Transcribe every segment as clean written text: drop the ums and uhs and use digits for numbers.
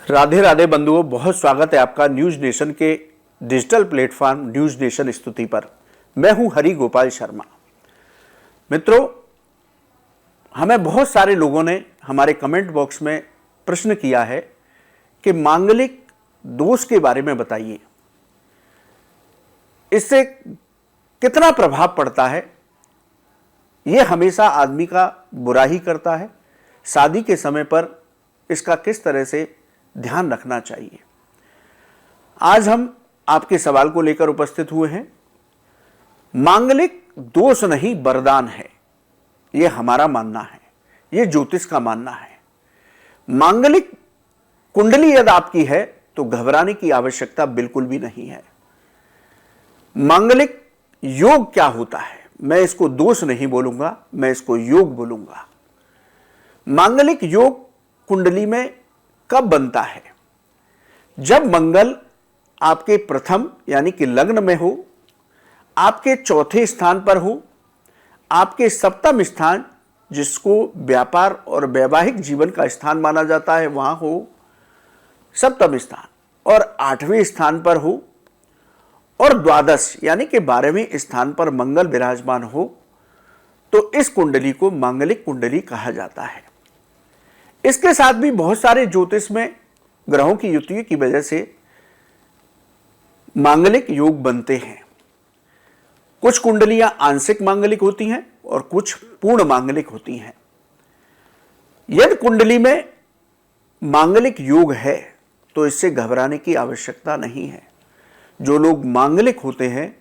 राधे राधे बंधुओं, बहुत स्वागत है आपका न्यूज नेशन के डिजिटल प्लेटफॉर्म न्यूज नेशन स्तुति पर। मैं हूं हरि गोपाल शर्मा। मित्रों, हमें बहुत सारे लोगों ने हमारे कमेंट बॉक्स में प्रश्न किया है कि मांगलिक दोष के बारे में बताइए, इससे कितना प्रभाव पड़ता है, यह हमेशा आदमी का बुरा ही करता है, शादी के समय पर इसका किस तरह से ध्यान रखना चाहिए। आज हम आपके सवाल को लेकर उपस्थित हुए हैं। मांगलिक दोष नहीं, वरदान है, यह हमारा मानना है, यह ज्योतिष का मानना है। मांगलिक कुंडली यदि आपकी है तो घबराने की आवश्यकता बिल्कुल भी नहीं है। मांगलिक योग क्या होता है, मैं इसको दोष नहीं बोलूंगा, मैं इसको योग बोलूंगा। मांगलिक योग कुंडली में कब बनता है? जब मंगल आपके प्रथम यानी कि लग्न में हो, आपके चौथे स्थान पर हो, आपके सप्तम स्थान जिसको व्यापार और वैवाहिक जीवन का स्थान माना जाता है वहां हो सप्तम स्थान, और आठवें स्थान पर हो, और द्वादश यानी कि 12वें स्थान पर मंगल विराजमान हो, तो इस कुंडली को मांगलिक कुंडली कहा जाता है। इसके साथ भी बहुत सारे ज्योतिष में ग्रहों की युति की वजह से मांगलिक योग बनते हैं। कुछ कुंडलियां आंशिक मांगलिक होती हैं और कुछ पूर्ण मांगलिक होती हैं। यदि कुंडली में मांगलिक योग है तो इससे घबराने की आवश्यकता नहीं है। जो लोग मांगलिक होते हैं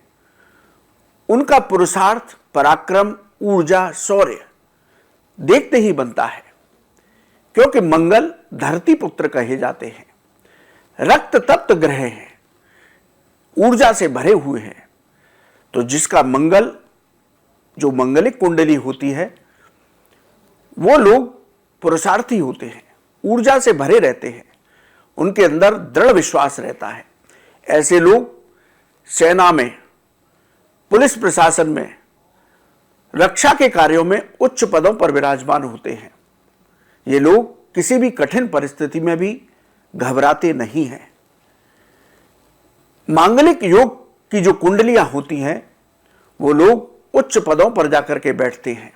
उनका पुरुषार्थ, पराक्रम, ऊर्जा, शौर्य देखते ही बनता है, क्योंकि मंगल धरती पुत्र कहे जाते हैं, रक्त तप्त ग्रह हैं, ऊर्जा से भरे हुए हैं। तो जिसका मंगल, जो मंगलिक कुंडली होती है, वो लोग पुरुषार्थी होते हैं, ऊर्जा से भरे रहते हैं, उनके अंदर दृढ़ विश्वास रहता है। ऐसे लोग सेना में, पुलिस प्रशासन में, रक्षा के कार्यों में उच्च पदों पर विराजमान होते हैं। ये लोग किसी भी कठिन परिस्थिति में भी घबराते नहीं हैं। मांगलिक योग की जो कुंडलियां होती हैं वो लोग उच्च पदों पर जाकर के बैठते हैं।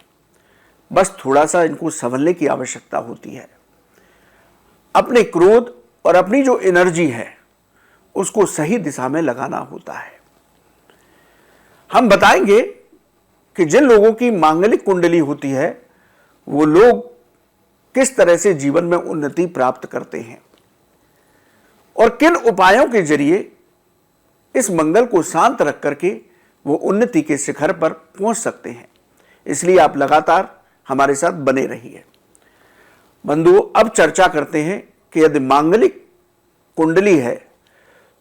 बस थोड़ा सा इनको संभलने की आवश्यकता होती है। अपने क्रोध और अपनी जो एनर्जी है उसको सही दिशा में लगाना होता है। हम बताएंगे कि जिन लोगों की मांगलिक कुंडली होती है वो लोग किस तरह से जीवन में उन्नति प्राप्त करते हैं और किन उपायों के जरिए इस मंगल को शांत रख करके वो उन्नति के शिखर पर पहुंच सकते हैं। इसलिए आप लगातार हमारे साथ बने रहिए। बंधुओं, अब चर्चा करते हैं कि यदि मांगलिक कुंडली है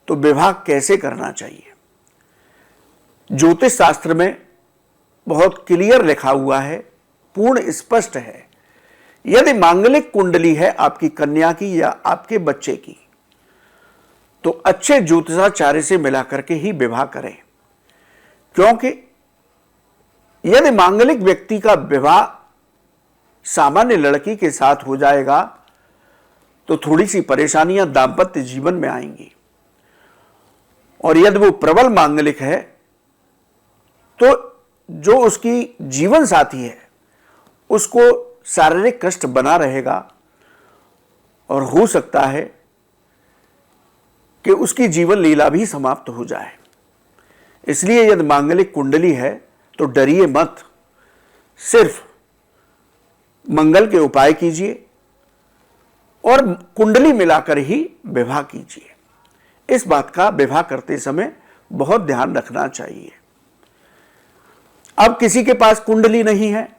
तो विवाह कैसे करना चाहिए। ज्योतिष शास्त्र में बहुत क्लियर लिखा हुआ है, पूर्ण स्पष्ट है। यदि मांगलिक कुंडली है आपकी कन्या की या आपके बच्चे की, तो अच्छे ज्योतिषाचार्य से मिलाकर के ही विवाह करें, क्योंकि यदि मांगलिक व्यक्ति का विवाह सामान्य लड़की के साथ हो जाएगा तो थोड़ी सी परेशानियां दाम्पत्य जीवन में आएंगी। और यदि वो प्रबल मांगलिक है तो जो उसकी जीवन साथी है उसको शारीरिक कष्ट बना रहेगा और हो सकता है कि उसकी जीवन लीला भी समाप्त हो जाए। इसलिए यदि मांगलिक कुंडली है तो डरिए मत, सिर्फ मंगल के उपाय कीजिए और कुंडली मिलाकर ही विवाह कीजिए। इस बात का विवाह करते समय बहुत ध्यान रखना चाहिए। अब किसी के पास कुंडली नहीं है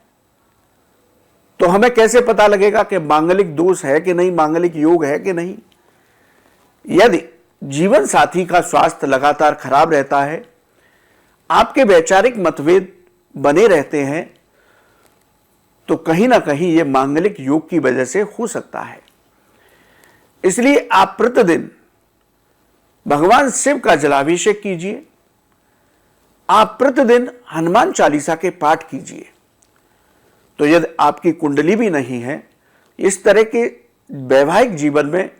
तो हमें कैसे पता लगेगा कि मांगलिक दोष है कि नहीं, मांगलिक योग है कि नहीं। यदि जीवन साथी का स्वास्थ्य लगातार खराब रहता है, आपके वैचारिक मतभेद बने रहते हैं, तो कहीं ना कहीं यह मांगलिक योग की वजह से हो सकता है। इसलिए आप प्रतिदिन भगवान शिव का जलाभिषेक कीजिए, आप प्रतिदिन हनुमान चालीसा के पाठ कीजिए। तो यदि आपकी कुंडली भी नहीं है, इस तरह के वैवाहिक जीवन में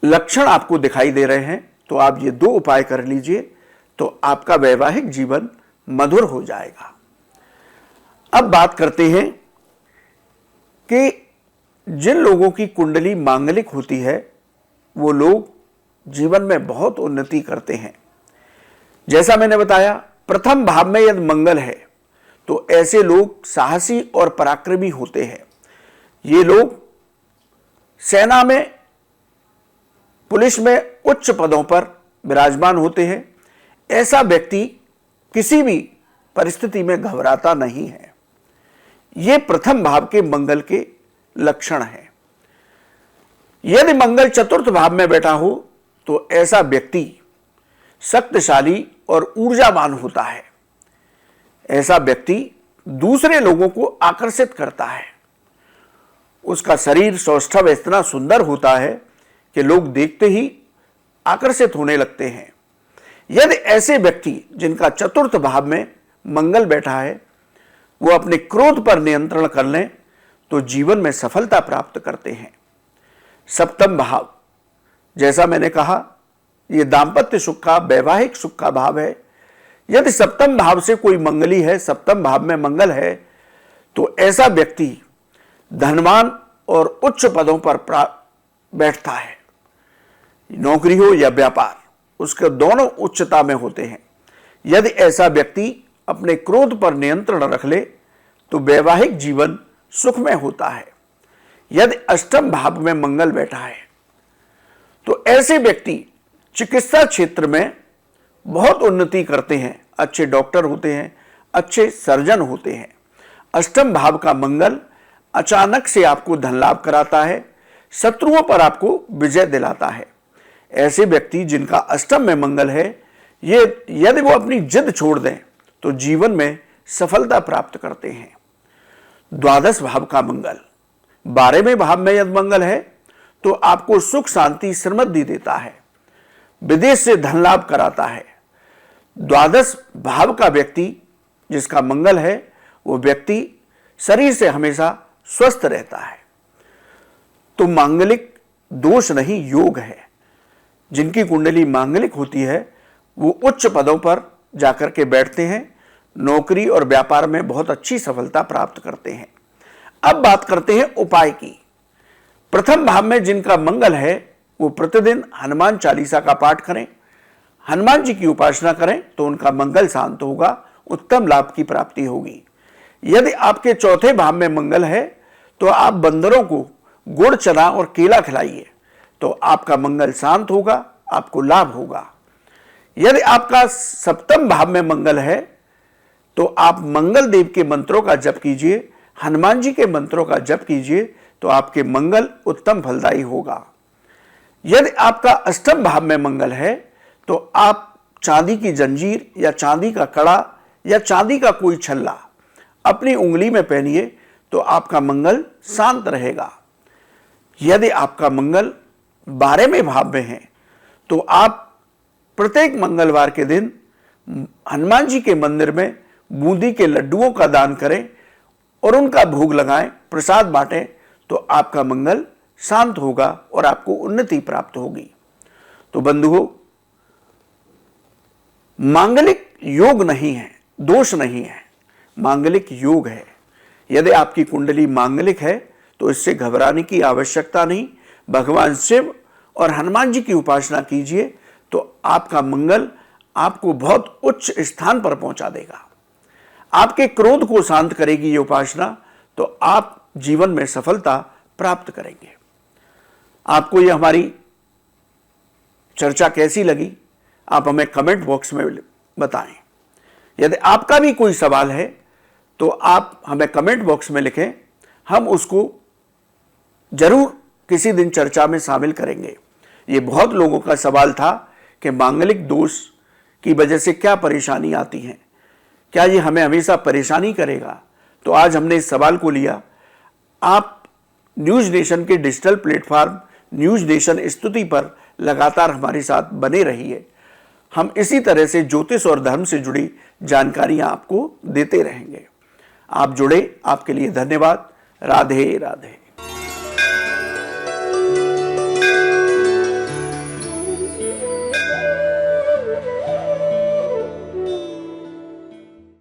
लक्षण आपको दिखाई दे रहे हैं तो आप ये 2 उपाय कर लीजिए तो आपका वैवाहिक जीवन मधुर हो जाएगा। अब बात करते हैं कि जिन लोगों की कुंडली मांगलिक होती है वो लोग जीवन में बहुत उन्नति करते हैं। जैसा मैंने बताया, प्रथम भाव में यदि मंगल है तो ऐसे लोग साहसी और पराक्रमी होते हैं। ये लोग सेना में, पुलिस में उच्च पदों पर विराजमान होते हैं। ऐसा व्यक्ति किसी भी परिस्थिति में घबराता नहीं है। ये प्रथम भाव के मंगल के लक्षण है। यदि मंगल चतुर्थ भाव में बैठा हो तो ऐसा व्यक्ति शक्तिशाली और ऊर्जावान होता है। ऐसा व्यक्ति दूसरे लोगों को आकर्षित करता है। उसका शरीर सौष्ठव इतना सुंदर होता है कि लोग देखते ही आकर्षित होने लगते हैं। यदि ऐसे व्यक्ति जिनका चतुर्थ भाव में मंगल बैठा है वो अपने क्रोध पर नियंत्रण कर लें तो जीवन में सफलता प्राप्त करते हैं। सप्तम भाव, जैसा मैंने कहा, ये दांपत्य सुख का, वैवाहिक सुख का भाव है। यदि सप्तम भाव से कोई मंगली है, सप्तम भाव में मंगल है, तो ऐसा व्यक्ति धनवान और उच्च पदों पर बैठता है। नौकरी हो या व्यापार, उसके दोनों उच्चता में होते हैं। यदि ऐसा व्यक्ति अपने क्रोध पर नियंत्रण रख ले तो वैवाहिक जीवन सुख में होता है। यदि अष्टम भाव में मंगल बैठा है तो ऐसे व्यक्ति चिकित्सा क्षेत्र में बहुत उन्नति करते हैं। अच्छे डॉक्टर होते हैं, अच्छे सर्जन होते हैं। अष्टम भाव का मंगल अचानक से आपको धन लाभ कराता है, शत्रुओं पर आपको विजय दिलाता है। ऐसे व्यक्ति जिनका अष्टम में मंगल है, ये यदि वो अपनी जिद छोड़ दें तो जीवन में सफलता प्राप्त करते हैं। द्वादश भाव का मंगल, 12वें भाव में यदि मंगल है तो आपको सुख शांति समृद्धि देता है, विदेश से धन लाभ कराता है। द्वादश भाव का व्यक्ति जिसका मंगल है वो व्यक्ति शरीर से हमेशा स्वस्थ रहता है। तो मांगलिक दोष नहीं, योग है। जिनकी कुंडली मांगलिक होती है वो उच्च पदों पर जाकर के बैठते हैं, नौकरी और व्यापार में बहुत अच्छी सफलता प्राप्त करते हैं। अब बात करते हैं उपाय की। प्रथम भाव में जिनका मंगल है वो प्रतिदिन हनुमान चालीसा का पाठ करें, हनुमान जी की उपासना करें तो उनका मंगल शांत होगा, उत्तम लाभ की प्राप्ति होगी। यदि आपके चौथे भाव में मंगल है तो आप बंदरों को गुड़, चना और केला खिलाइए तो आपका मंगल शांत होगा, आपको लाभ होगा। यदि आपका सप्तम भाव में मंगल है तो आप मंगल देव के मंत्रों का जप कीजिए, हनुमान जी के मंत्रों का जप कीजिए तो आपके मंगल उत्तम फलदायी होगा। यदि आपका अष्टम भाव में मंगल है तो आप चांदी की जंजीर या चांदी का कड़ा या चांदी का कोई छल्ला अपनी उंगली में पहनिए तो आपका मंगल शांत रहेगा। यदि आपका मंगल 12वें भाव में है तो आप प्रत्येक मंगलवार के दिन हनुमान जी के मंदिर में बूंदी के लड्डुओं का दान करें और उनका भोग लगाएं, प्रसाद बांटें तो आपका मंगल शांत होगा और आपको उन्नति प्राप्त होगी। तो बंधुओं, मांगलिक योग नहीं है, दोष नहीं है, मांगलिक योग है। यदि आपकी कुंडली मांगलिक है तो इससे घबराने की आवश्यकता नहीं। भगवान शिव और हनुमान जी की उपासना कीजिए तो आपका मंगल आपको बहुत उच्च स्थान पर पहुंचा देगा। आपके क्रोध को शांत करेगी ये उपासना, तो आप जीवन में सफलता प्राप्त करेंगे। आपको ये हमारी चर्चा कैसी लगी आप हमें कमेंट बॉक्स में बताएं। यदि आपका भी कोई सवाल है तो आप हमें कमेंट बॉक्स में लिखें, हम उसको जरूर किसी दिन चर्चा में शामिल करेंगे। ये बहुत लोगों का सवाल था कि मांगलिक दोष की वजह से क्या परेशानी आती है, क्या ये हमें हमेशा परेशानी करेगा। तो आज हमने इस सवाल को लिया। आप न्यूज़ नेशन के डिजिटल प्लेटफॉर्म न्यूज़ नेशन स्तुति पर लगातार हमारे साथ बने रहिए। हम इसी तरह से ज्योतिष और धर्म से जुड़ी जानकारियां आपको देते रहेंगे। आप जुड़े, आपके लिए धन्यवाद। राधे राधे।